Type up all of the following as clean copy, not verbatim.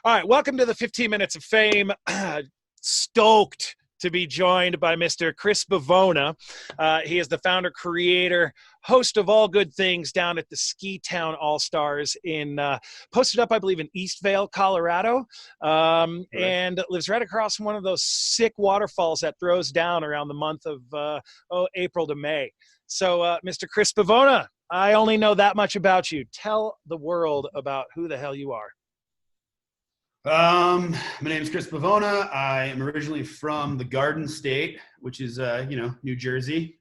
All right, welcome to the 15 Minutes of Fame. Stoked to be joined by Mr. Chris Bavona. He is the founder, creator, host of all good things down at the Ski Town AllStars posted up, I believe, in Eastvale, Colorado, and lives right across from one of those sick waterfalls that throws down around the month of April to May. So, Mr. Chris Bavona, I only know that much about you. Tell the world about who the hell you are. My name is Chris Bavona. I am originally from the Garden State, which is, New Jersey.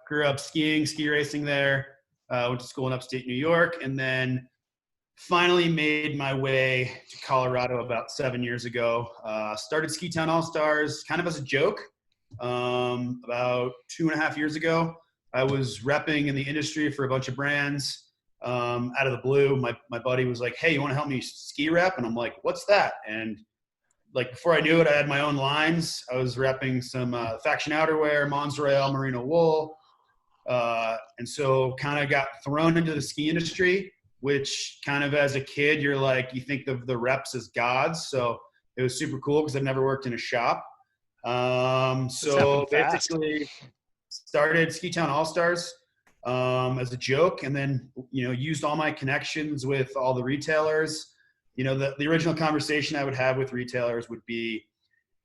Grew up ski racing there. Went to school in upstate New York, and then finally made my way to Colorado about 7 years ago. Started Ski Town All-Stars kind of as a joke. About 2.5 years ago, I was repping in the industry for a bunch of brands. Out of the blue, my buddy was like, "Hey, you want to help me ski rep?" And I'm like, "What's that?" And like before I knew it, I had my own lines. I was repping some Faction outerwear, Mons Royale merino wool, and so kind of got thrown into the ski industry. Which kind of as a kid, you're like, you think of the reps as gods. So it was super cool because I've never worked in a shop. So basically, started Ski Town All Stars. As a joke, and then, used all my connections with all the retailers. The original conversation I would have with retailers would be,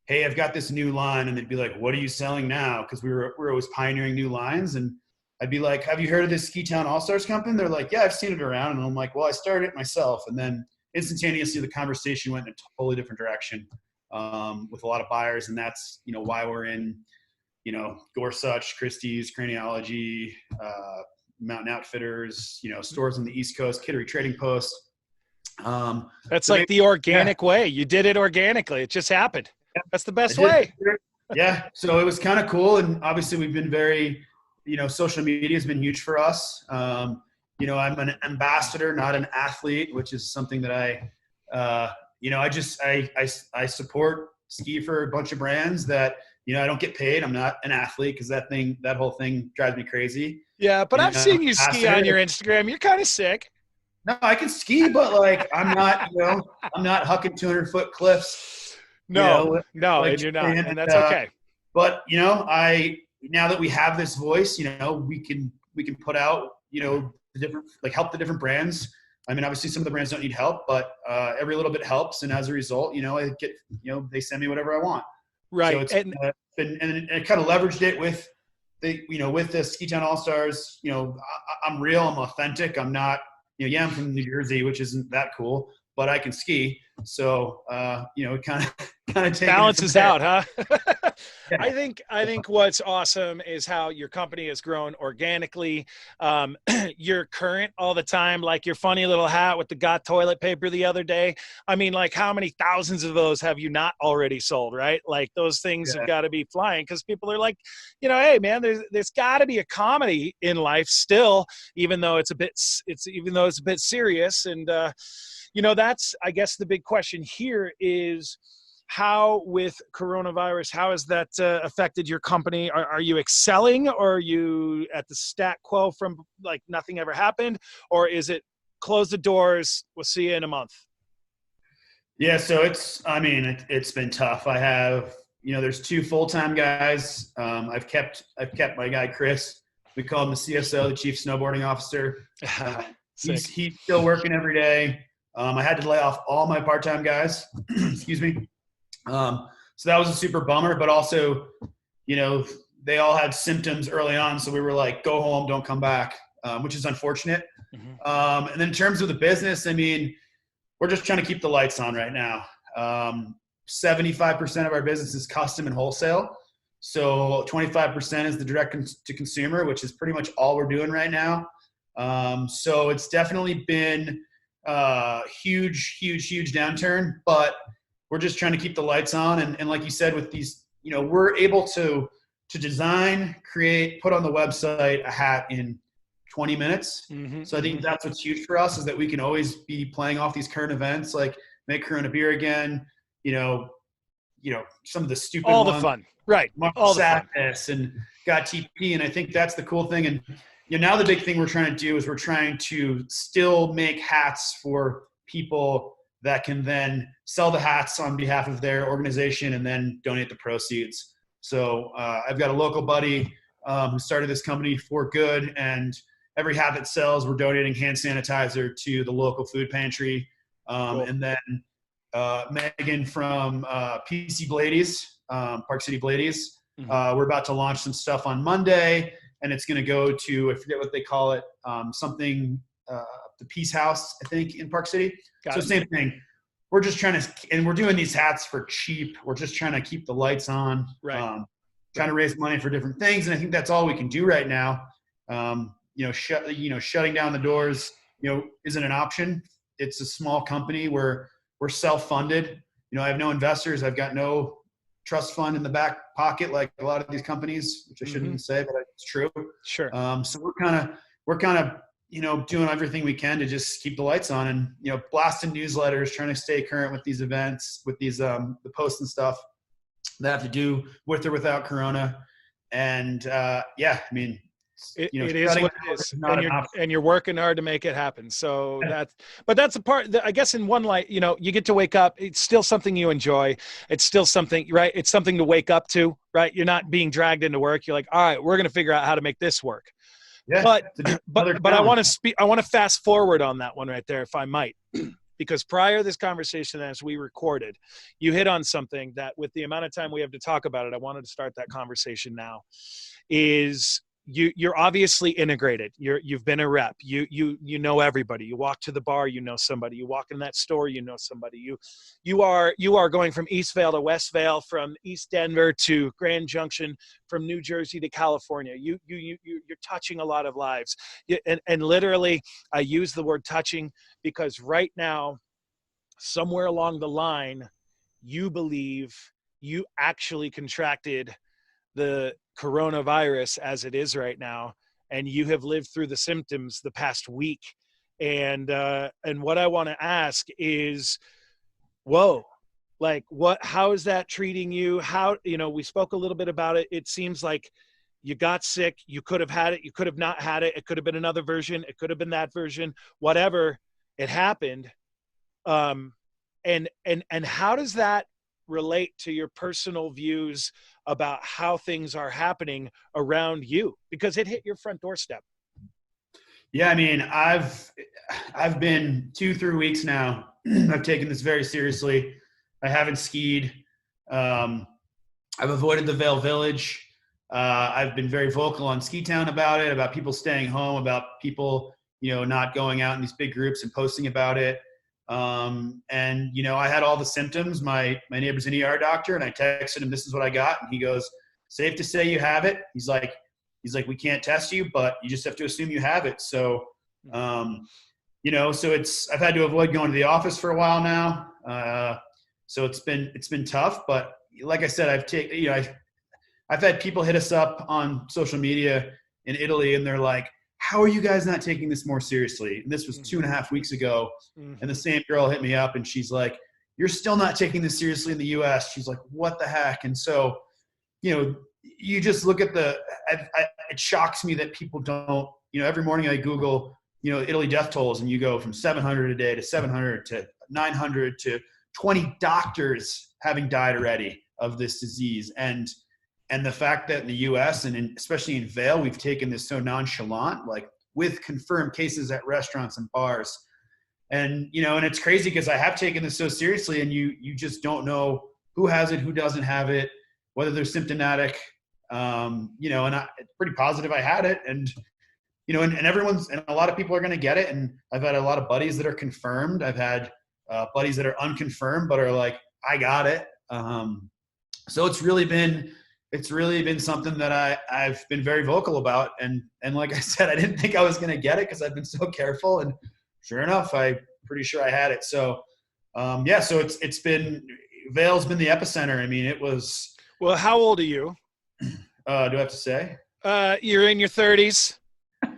"Hey, I've got this new line." And they'd be like, "What are you selling now?" Because we're always pioneering new lines. And I'd be like, "Have you heard of this Ski Town All-Stars company?" They're like, "Yeah, I've seen it around." And I'm like, "Well, I started it myself." And then instantaneously the conversation went in a totally different direction, with a lot of buyers. And that's, why we're in, Gorsuch, Christie's, Craniology, Mountain Outfitters, stores on the East Coast, Kittery Trading Post. That's so like the organic way. You did it organically. It just happened. Yeah, that's the best way. Yeah. So it was kind of cool. And obviously we've been very, social media has been huge for us. I'm an ambassador, not an athlete, which is something that I support ski for a bunch of brands that, I don't get paid. I'm not an athlete because that whole thing drives me crazy. Yeah, but I've seen you ski on your Instagram. You're kind of sick. No, I can ski, but I'm not, I'm not hucking 200-foot cliffs. No, and you're not, and that's okay. But now that we have this voice, we can put out, the different, help the different brands. I mean, obviously some of the brands don't need help, but every little bit helps. And as a result, I get, they send me whatever I want. Right. So it's been, and I kind of leveraged it with with the Ski Town All-Stars. I'm real, I'm authentic. I'm not, I'm from New Jersey, which isn't that cool, but I can ski. So, it kind of balances out, huh? Yeah. I think what's awesome is how your company has grown organically. You're current all the time, like your funny little hat with the got toilet paper the other day. I mean, like how many thousands of those have you not already sold, right? Like those things have got to be flying because people are like, hey man, there's got to be a comedy in life still, even though it's a bit serious. And that's, I guess the big question here is, how with coronavirus, how has that affected your company? Are you excelling, or are you at the stat quo from like nothing ever happened? Or is it close the doors, we'll see you in a month? Yeah, so it's been tough. I have, there's 2 full-time guys. I've kept my guy, Chris. We call him the CSO, the Chief Snowboarding Officer. He's still working every day. I had to lay off all my part-time guys. Excuse me. So that was a super bummer, but also, they all had symptoms early on. So we were like, go home, don't come back, which is unfortunate. Mm-hmm. And then in terms of the business, we're just trying to keep the lights on right now. 75% of our business is custom and wholesale. So 25% is the direct to consumer, which is pretty much all we're doing right now. So it's definitely been huge downturn, but we're just trying to keep the lights on. And like you said, with these, we're able to design, create, put on the website a hat in 20 minutes. Mm-hmm. So I think that's what's huge for us, is that we can always be playing off these current events, like make Corona beer again, some of the stupid all the fun, right? All the sadness and got TP. And I think that's the cool thing. And now the big thing we're trying to do is we're trying to still make hats for people that can then sell the hats on behalf of their organization and then donate the proceeds. So I've got a local buddy who started this company for good, and every hat that sells, we're donating hand sanitizer to the local food pantry. Cool. And then Megan from PC Bladies, Park City Bladies, we're about to launch some stuff on Monday, and it's going to go to, I forget what they call it, something, the Peace House, I think, in Park City. So same thing. We're just trying to, and we're doing these hats for cheap. We're just trying to keep the lights on, right. Trying to raise money for different things. And I think that's all we can do right now. Shutting down the doors, isn't an option. It's a small company where we're self-funded. I have no investors. I've got no trust fund in the back pocket like a lot of these companies, which I shouldn't even say, but it's true. Sure. So we're kind of doing everything we can to just keep the lights on, and blasting newsletters, trying to stay current with these events, with these the posts and stuff that have to do with or without Corona. And it is what it is, and you're working hard to make it happen. So that's a part that, I guess, in one light, you get to wake up. It's still something you enjoy. It's still something, right? It's something to wake up to, right? You're not being dragged into work. You're like, all right, we're going to figure out how to make this work. Yeah, but I want to fast forward on that one right there, if I might, because prior to this conversation, as we recorded, you hit on something that, with the amount of time we have to talk about it, I wanted to start that conversation now. Is you're obviously integrated. You've been a rep. You know everybody. You walk to the bar, you know somebody. You walk in that store, you know somebody. You are going from East Vale to West Vale, from East Denver to Grand Junction, from New Jersey to California. You're touching a lot of lives. And literally, I use the word touching because right now, somewhere along the line, you believe you actually contracted the coronavirus as it is right now, and you have lived through the symptoms the past week. And what I want to ask is, how is that treating you? How, we spoke a little bit about it. It seems like you got sick. You could have had it. You could have not had it. It could have been another version. It could have been that version, whatever, it happened. And how does that relate to your personal views about how things are happening around you, because it hit your front doorstep? Yeah, I mean, I've been 2-3 weeks now. I've taken this very seriously. I haven't skied. I've avoided the Vail Village. I've been very vocal on Ski Town about it, about people staying home, about people, not going out in these big groups and posting about it. I had all the symptoms. My neighbor's an ER doctor, and I texted him, this is what I got. And he goes, safe to say you have it. He's like, we can't test you, but you just have to assume you have it. So, so I've had to avoid going to the office for a while now. So it's been tough, but like I said, I've had people hit us up on social media in Italy, and they're like, how are you guys not taking this more seriously? And this was 2.5 weeks ago. And the same girl hit me up, and she's like, you're still not taking this seriously in the US. She's like, what the heck? And so, you just look at it shocks me that people don't, every morning I Google, Italy death tolls, and you go from 700 a day to 700 to 900 to 20 doctors having died already of this disease. And the fact that in the US and especially in Vail, we've taken this so nonchalant, like with confirmed cases at restaurants and bars. And, and it's crazy because I have taken this so seriously, and you just don't know who has it, who doesn't have it, whether they're symptomatic, and it's pretty positive I had it. And, and a lot of people are going to get it. And I've had a lot of buddies that are confirmed. I've had buddies that are unconfirmed, but are like, I got it. So it's really been something that I've been very vocal about. And like I said, I didn't think I was going to get it because I've been so careful, and sure enough, I'm pretty sure I had it. So, so it's been, Vail's been the epicenter. I mean, it was. Well, how old are you? Do I have to say? You're in your 30s.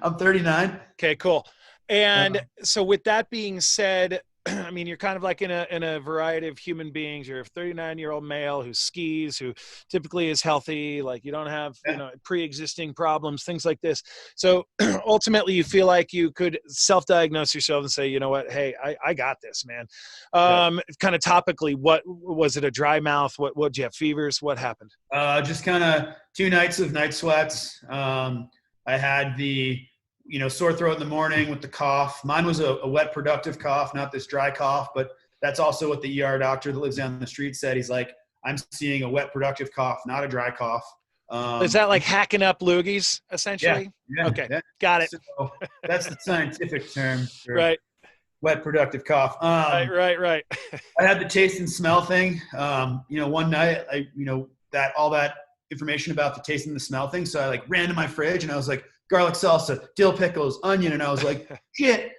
I'm 39. Okay, cool. And so with that being said, I mean, you're kind of like in a variety of human beings. You're a 39-year-old male who skis, who typically is healthy. Like, you don't have, pre-existing problems, things like this. So ultimately you feel like you could self-diagnose yourself and say, you know what, hey, I got this, man. Kind of topically, what was it? A dry mouth? What did you have? Fevers? What happened? Just kind of 2 nights of night sweats. I had the, sore throat in the morning with the cough. Mine was a wet, productive cough, not this dry cough, but that's also what the ER doctor that lives down the street said. He's like, I'm seeing a wet, productive cough, not a dry cough. Is that like hacking up loogies, essentially? Yeah. Okay. Yeah. Got it. So that's the scientific term for right. Wet, productive cough. Right. I had the taste and smell thing. One night, all that information about the taste and the smell thing. So I like ran to my fridge and I was like, garlic salsa, dill pickles, onion. And I was like, shit,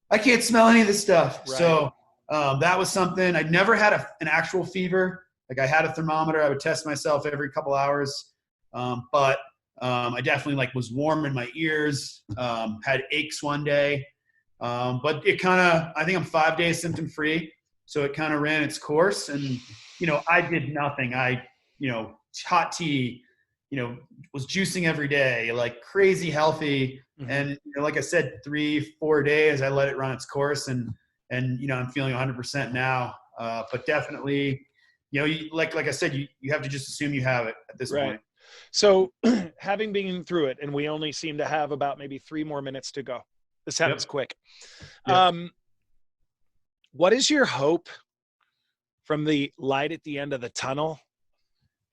I can't smell any of this stuff. Right. So that was something. I'd never had an actual fever. Like, I had a thermometer. I would test myself every couple hours. But I definitely was warm in my ears, had aches one day. But it I think I'm 5 days symptom free. So it kind of ran its course, and, I did nothing. I, hot tea, was juicing every day, like crazy healthy. Mm-hmm. And, like I said, 3-4 days, I let it run its course, and I'm feeling 100% now. But definitely, like I said, you have to just assume you have it at this point. So having been through it, and we only seem to have about maybe 3 more minutes to go. This happens quick. Yep. What is your hope from the light at the end of the tunnel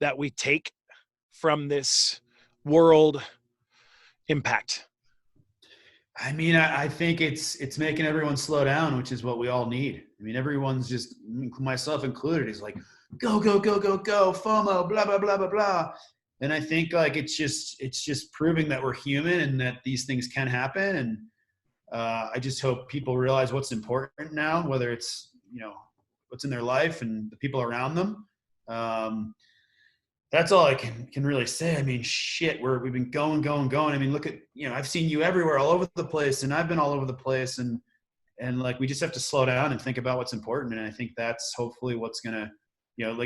that we take from this world impact? I mean, I think it's making everyone slow down, which is what we all need. I mean, everyone's just, myself included, is like, go, go, go, go, go, FOMO, blah, blah, blah, blah, blah. And I think it's just proving that we're human and that these things can happen. And I just hope people realize what's important now, whether it's, what's in their life and the people around them. That's all I can really say. I mean, shit, we've been going. I mean, look at, I've seen you everywhere, all over the place, and I've been all over the place. And we just have to slow down and think about what's important. And I think that's hopefully what's going to,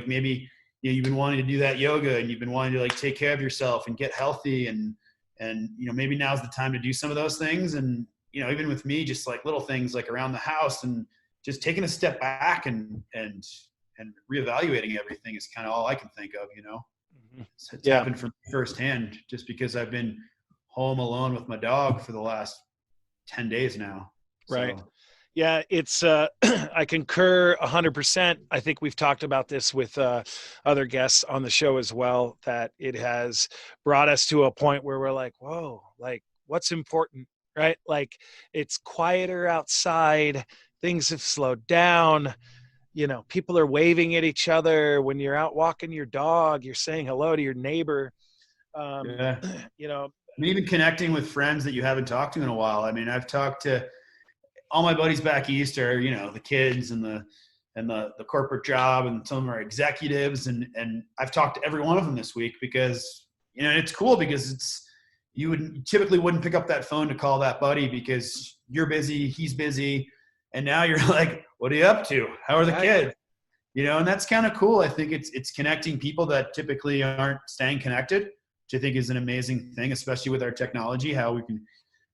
maybe you've been wanting to do that yoga, and you've been wanting to take care of yourself and get healthy. And maybe now's the time to do some of those things. And, even with me, just little things around the house, and just taking a step back and reevaluating everything is kind of all I can think of, Mm-hmm. It's happened for me firsthand, just because I've been home alone with my dog for the last 10 days now. Right. So. Yeah, it's I concur 100%. I think we've talked about this with other guests on the show as well, that it has brought us to a point where we're like, whoa, what's important, right? It's quieter outside. Things have slowed down. People are waving at each other. When you're out walking your dog, you're saying hello to your neighbor. Even connecting with friends that you haven't talked to in a while. I mean, I've talked to all my buddies back east, are, the kids and the corporate job, and some of our executives. And I've talked to every one of them this week, because, it's cool, because you typically wouldn't pick up that phone to call that buddy because you're busy, he's busy. And now you're like, what are you up to? How are the kids? And that's kind of cool. I think it's connecting people that typically aren't staying connected, which I think is an amazing thing, especially with our technology, how we can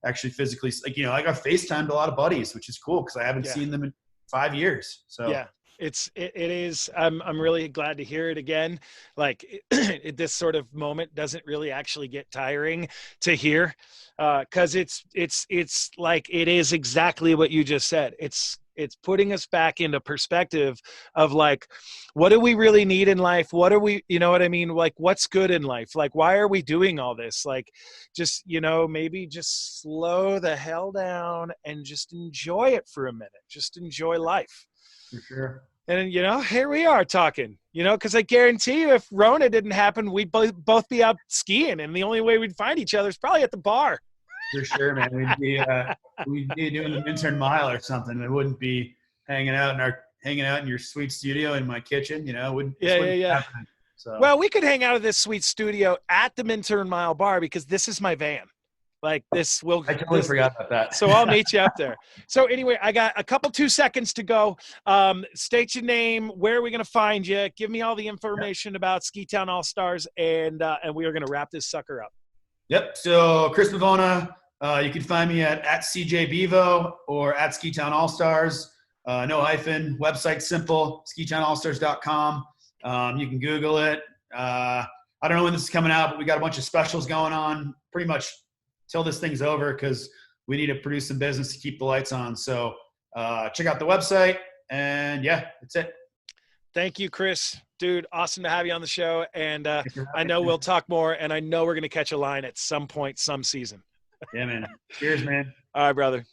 actually physically, I got FaceTimed a lot of buddies, which is cool, because I haven't seen them in 5 years. So yeah, it is. I'm really glad to hear it again. This sort of moment doesn't really actually get tiring to hear, because it's it is exactly what you just said. It's putting us back into perspective of what do we really need in life? What are we, what I mean? What's good in life? Why are we doing all this? Just, maybe just slow the hell down and just enjoy it for a minute. Just enjoy life. For sure. And, here we are talking, because I guarantee you, if Rona didn't happen, we'd both be out skiing. And the only way we'd find each other is probably at the bar. For sure, man. We'd be doing the Minturn Mile or something. It wouldn't be hanging out in your sweet studio in my kitchen. Wouldn't happen. So. Well, we could hang out at this sweet studio at the Minturn Mile bar, because this is my van. Like this will. I totally forgot about that. So I'll meet you up there. So anyway, I got a couple 2 seconds to go. State your name. Where are we going to find you? Give me all the information about Ski Town All Stars, and we are going to wrap this sucker up. Yep. So Chris Pavona, you can find me at CJ Bevo or at Ski Town All Stars. No hyphen. Website simple. SkiTownAllStars.com. You can Google it. I don't know when this is coming out, but we got a bunch of specials going on pretty much till this thing's over because we need to produce some business to keep the lights on. So check out the website, and yeah, that's it. Thank you, Chris. Dude, awesome to have you on the show. And I know we'll talk more, and I know we're going to catch a line at some point, some season. Yeah, man. Cheers, man. All right, brother.